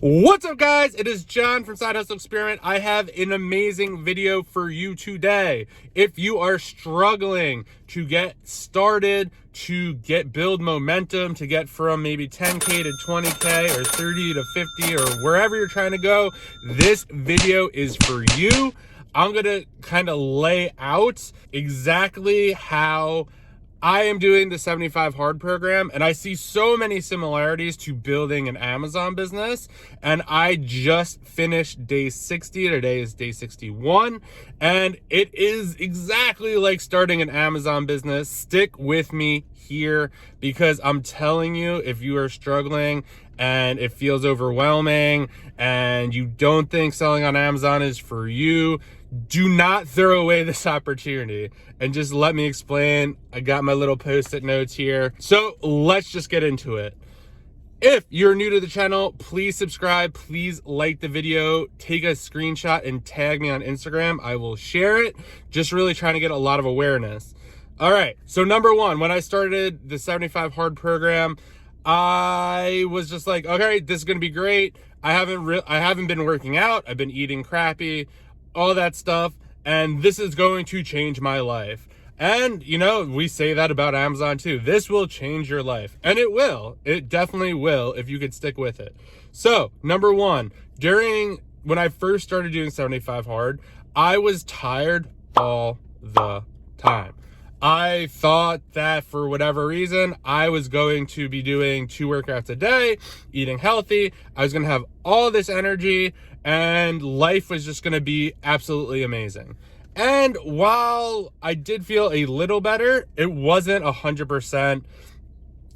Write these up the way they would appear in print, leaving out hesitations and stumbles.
What's up, guys? It is John from Side Hustle Experiment. I have an amazing video for you today. If you are struggling to get started, to build momentum, to get from maybe 10K to 20K or 30 to 50 or wherever you're trying to go, this video is for you. I'm going to kind of lay out exactly how I am doing the 75 hard program, and I see so many similarities to building an Amazon business. And I just finished day 60. Today is day 61, and it is exactly like starting an Amazon business. Stick with me here, because I'm telling you, if you are struggling and it feels overwhelming and you don't think selling on Amazon is for you, do not throw away this opportunity. And just let me explain. I got my little post-it notes here. So let's just get into it. If you're new to the channel, please subscribe, please like the video, take a screenshot and tag me on Instagram. I will share it. Just really trying to get a lot of awareness. All right, so number one, when I started the 75 hard program, I was just like, okay, this is gonna be great. I haven't been working out. I've been eating crappy, all that stuff, and this is going to change my life. And you know, we say that about Amazon too. This will change your life, and it will. It definitely will if you could stick with it. So number one, when I first started doing 75 hard, I was tired all the time. I thought that for whatever reason, I was going to be doing 2 workouts a day, eating healthy. I was going to have all this energy, and life was just going to be absolutely amazing. And while I did feel a little better, it wasn't 100%.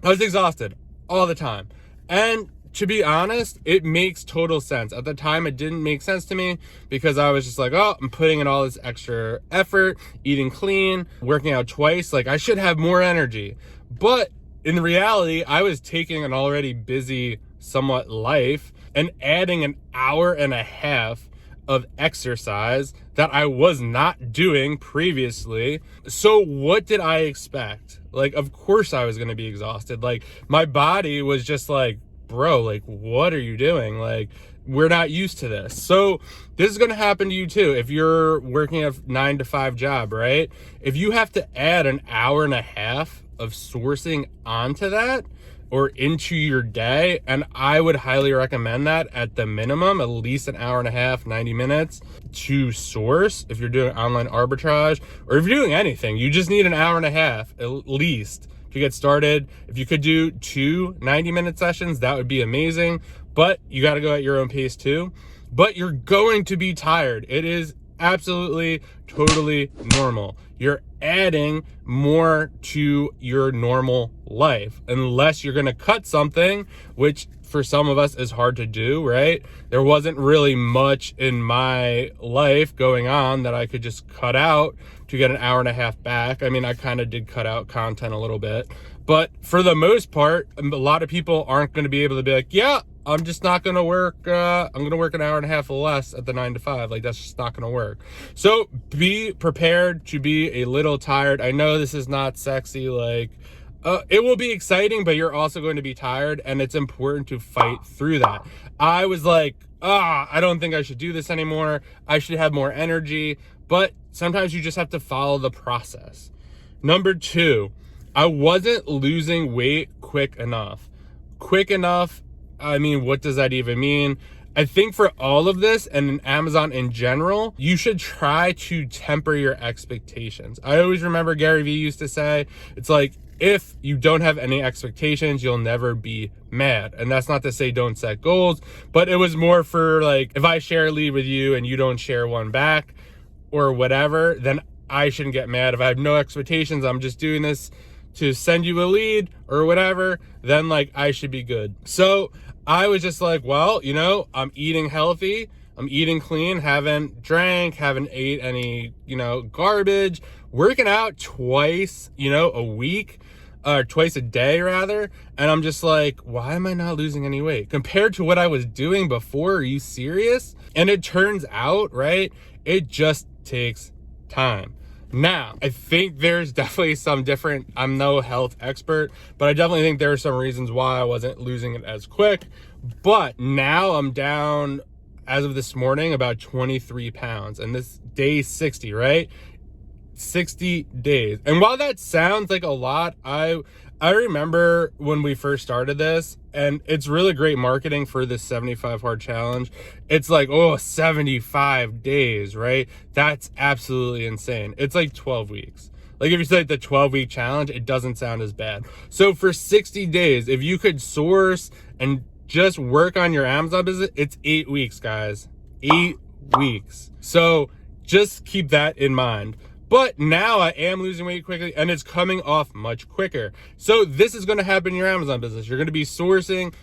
I was exhausted all the time. And to be honest, it makes total sense. At the time, it didn't make sense to me because I was just like, oh, I'm putting in all this extra effort, eating clean, working out twice. Like, I should have more energy. But in reality, I was taking an already busy, somewhat life and adding an hour and a half of exercise that I was not doing previously. So what did I expect? Like, of course I was going to be exhausted. Like, my body was just like, bro, like, what are you doing? Like, we're not used to this. So this is going to happen to you too. If you're working a 9-to-5 job, right? If you have to add an hour and a half of sourcing onto that or into your day, and I would highly recommend that at the minimum, at least an hour and a half, 90 minutes to source. If you're doing online arbitrage or if you're doing anything, you just need an hour and a half at least to get started. If you could do 2 90-minute sessions, that would be amazing, but you got to go at your own pace too. But you're going to be tired. It is absolutely, totally normal. You're adding more to your normal life, unless you're going to cut something, which for some of us is hard to do, right? There wasn't really much in my life going on that I could just cut out to get an hour and a half back. I mean, I kind of did cut out content a little bit, but for the most part, a lot of people aren't going to be able to be like, yeah, I'm just not going to work. I'm going to work an hour and a half less at the 9-to-5. Like, that's just not going to work. So be prepared to be a little tired. I know this is not sexy. Like, it will be exciting, but you're also going to be tired, and it's important to fight through that. I was like, I don't think I should do this anymore. I should have more energy, but sometimes you just have to follow the process. Number 2, I wasn't losing weight quick enough. Quick enough, I mean, what does that even mean? I think for all of this and in Amazon in general, you should try to temper your expectations. I always remember Gary Vee used to say, it's like, if you don't have any expectations, you'll never be mad. And that's not to say don't set goals, but it was more for like, if I share a lead with you and you don't share one back or whatever, then I shouldn't get mad. If I have no expectations, I'm just doing this to send you a lead or whatever, then like I should be good. So I was just like, well, you know, I'm eating healthy, I'm eating clean, haven't drank, haven't ate any, garbage, working out twice, a week, or twice a day rather. And I'm just like, why am I not losing any weight compared to what I was doing before? Are you serious? And it turns out, right, it just takes time. Now, I think there's definitely some different, I'm no health expert, but I definitely think there are some reasons why I wasn't losing it as quick. But now I'm down, as of this morning, about 23 pounds. And this day 60, right? 60 days. And while that sounds like a lot, I remember when we first started this, and it's really great marketing for this 75 hard challenge. It's like, oh, 75 days, right? That's absolutely insane. It's like 12 weeks. Like if you say the 12-week challenge, it doesn't sound as bad. So for 60 days, if you could source and just work on your Amazon business, it's 8 weeks, guys. 8 weeks. So just keep that in mind. But now I am losing weight quickly, and it's coming off much quicker. So this is going to happen in your Amazon business. You're going to be sourcing.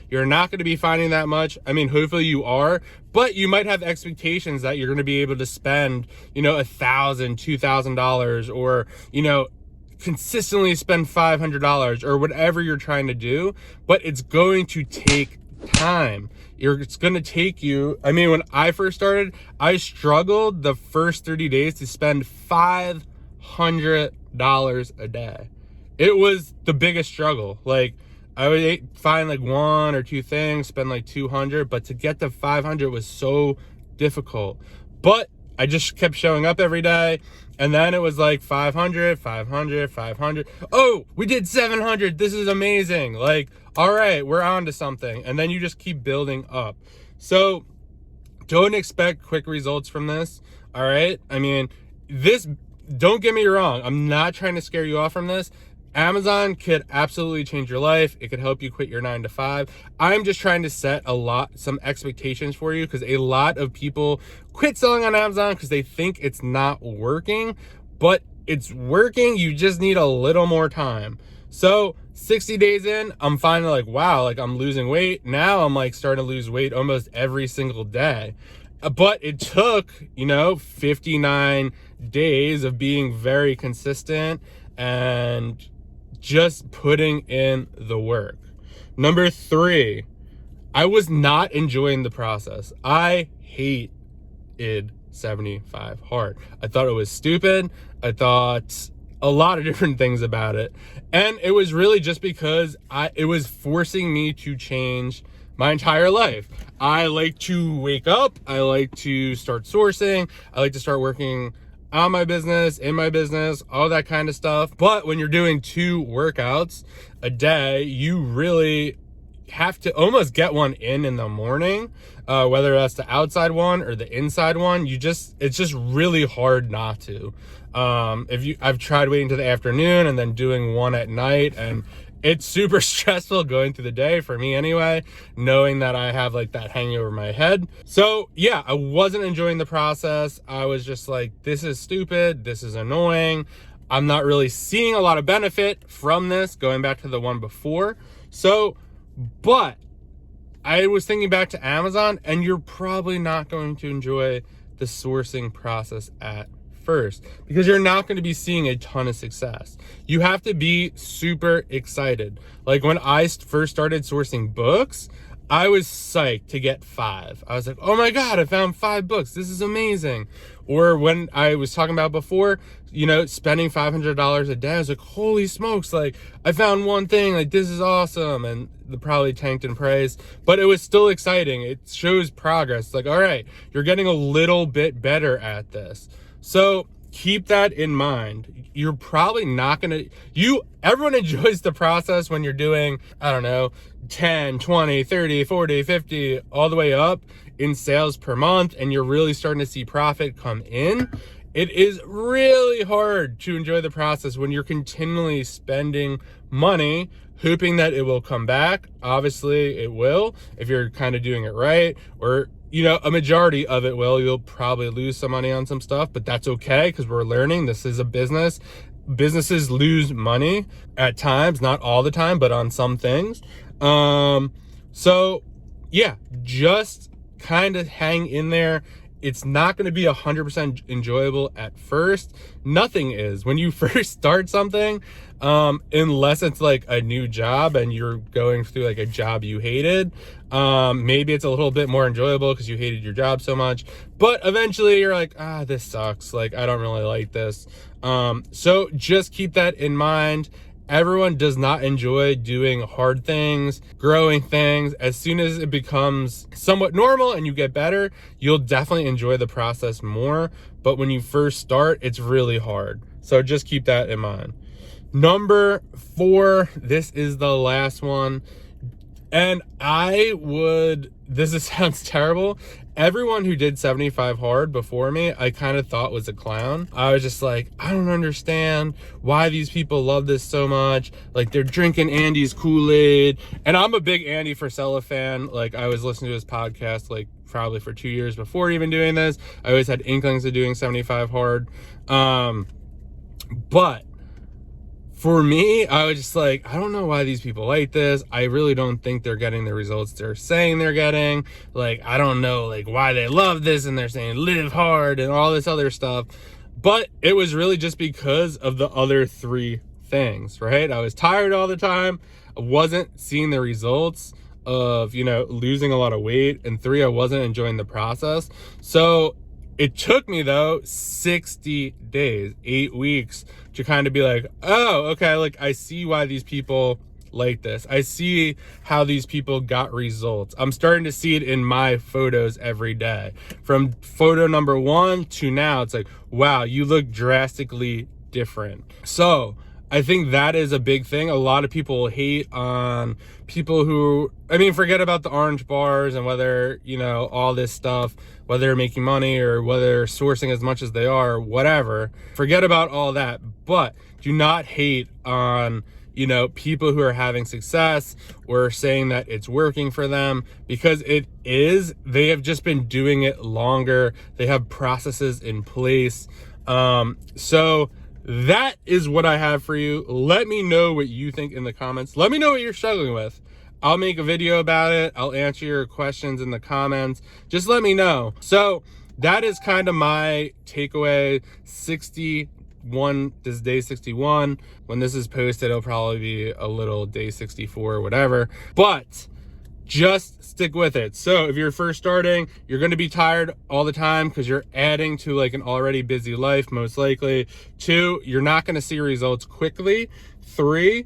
You're not going to be finding that much. I mean, hopefully you are, but you might have expectations that you're going to be able to spend, $1,000, $2,000, or, consistently spend $500 or whatever you're trying to do, but it's going to take time. It's going to take you, when I first started, I struggled the first 30 days to spend $500 a day. It was the biggest struggle. Like I would find like one or two things, spend like 200, but to get to 500 was so difficult. But I just kept showing up every day. And then it was like 500. Oh, we did 700. This is amazing. Like, all right, we're on to something. And then you just keep building up. So don't expect quick results from this. All right. Don't get me wrong. I'm not trying to scare you off from this. Amazon could absolutely change your life. It could help you quit your 9-to-5. I'm just trying to set some expectations for you, because a lot of people quit selling on Amazon because they think it's not working, but it's working. You just need a little more time. So 60 days in, I'm finally like, wow, like I'm losing weight. Now I'm like starting to lose weight almost every single day. But it took, 59 days of being very consistent and just putting in the work. Number 3, I was not enjoying the process. I hated 75 hard. I thought it was stupid. I thought a lot of different things about it. And it was really just because it was forcing me to change my entire life. I like to wake up. I like to start sourcing. I like to start working on my business, in my business, all that kind of stuff. But when you're doing 2 workouts a day, you really have to almost get one in the morning, whether that's the outside one or the inside one. It's just really hard not to. I've tried waiting to the afternoon and then doing one at night, and it's super stressful going through the day, for me anyway, knowing that I have like that hanging over my head. So yeah, I wasn't enjoying the process. I was just like, this is stupid. This is annoying. I'm not really seeing a lot of benefit from this, going back to the one before. So, but I was thinking back to Amazon, and you're probably not going to enjoy the sourcing process at first, because you're not going to be seeing a ton of success. You have to be super excited. Like when I first started sourcing books, I was psyched to get 5. I was like, oh my God, I found 5 books. This is amazing. Or when I was talking about before, spending $500 a day, I was like, holy smokes, like I found one thing, like this is awesome. And the probably tanked in praise, but it was still exciting. It shows progress. Like, all right, you're getting a little bit better at this. So keep that in mind. You're probably not going to, everyone enjoys the process when you're doing, 10, 20, 30, 40, 50, all the way up in sales per month, and you're really starting to see profit come in. It is really hard to enjoy the process when you're continually spending money, hoping that it will come back. Obviously it will, if you're kind of doing it right, or a majority of it will. You'll probably lose some money on some stuff, but that's okay, because we're learning. This is a business. Businesses lose money at times, not all the time, but on some things. So yeah, just kind of hang in there. it's not going to be 100% enjoyable at first. Nothing is when you first start something, unless it's like a new job and you're going through like a job you hated. Maybe it's a little bit more enjoyable because you hated your job so much, but eventually you're like, this sucks. Like, I don't really like this. So just keep that in mind. Everyone does not enjoy doing hard things, growing things. As soon as it becomes somewhat normal and you get better, you'll definitely enjoy the process more. But when you first start, it's really hard. So just keep that in mind. Number 4, this is the last one. And this sounds terrible. Everyone who did 75 hard before me, I kind of thought was a clown. I was just like, I don't understand why these people love this so much. Like, they're drinking Andy's Kool-Aid. And I'm a big Andy Frisella fan. Like, I was listening to his podcast, like, probably for 2 years before even doing this. I always had inklings of doing 75 hard. But for me, I was just like, I don't know why these people like this. I really don't think they're getting the results they're saying they're getting. Like, I don't know, like, why they love this, and they're saying live hard and all this other stuff. But it was really just because of the other 3 things, right? I was tired all the time. I wasn't seeing the results of, losing a lot of weight. And 3, I wasn't enjoying the process. So it took me, though, 60 days, 8 weeks to kind of be like, oh, okay, like, I see why these people like this. I see how these people got results. I'm starting to see it in my photos every day. From photo number 1 to now, it's like, wow, you look drastically different. So I think that is a big thing. A lot of people hate on people who, forget about the orange bars and whether, all this stuff, whether they're making money or whether they're sourcing as much as they are, whatever. Forget about all that. But do not hate on, people who are having success or saying that it's working for them, because it is. They have just been doing it longer. They have processes in place. So that is what I have for you. Let me know what you think in the comments. Let me know what you're struggling with. I'll make a video about it. I'll answer your questions in the comments. Just let me know. So that is kind of my takeaway. 61, this is day 61. When this is posted, it'll probably be a little day 64 or whatever. But just stick with it. So if you're first starting, you're going to be tired all the time because you're adding to like an already busy life, most likely. 2, you're not going to see results quickly. 3,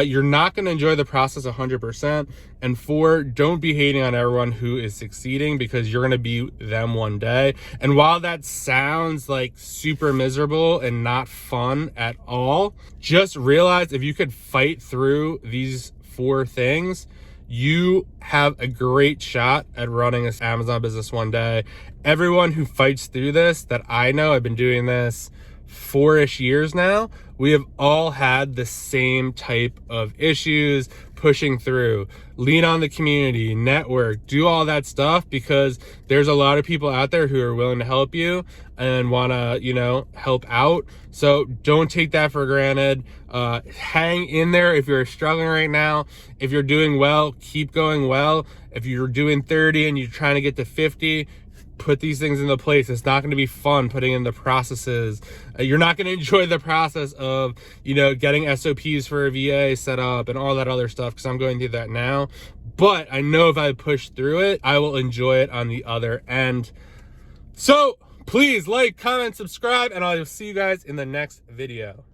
you're not going to enjoy the process 100%. And 4, don't be hating on everyone who is succeeding, because you're going to be them one day. And while that sounds like super miserable and not fun at all, just realize if you could fight through these 4 things, you have a great shot at running this Amazon business one day. Everyone who fights through this that I know, I've been doing this 4-ish years now, we have all had the same type of issues pushing through. Lean on the community, network, do all that stuff, because there's a lot of people out there who are willing to help you and want to, help out. So don't take that for granted. Hang in there if you're struggling right now. If you're doing well, keep going well. If you're doing 30 and you're trying to get to 50, put these things into place. It's not going to be fun putting in the processes. You're not going to enjoy the process of, getting SOPs for a VA set up and all that other stuff, because I'm going through that now. But I know if I push through it, I will enjoy it on the other end. So please like, comment, subscribe, and I'll see you guys in the next video.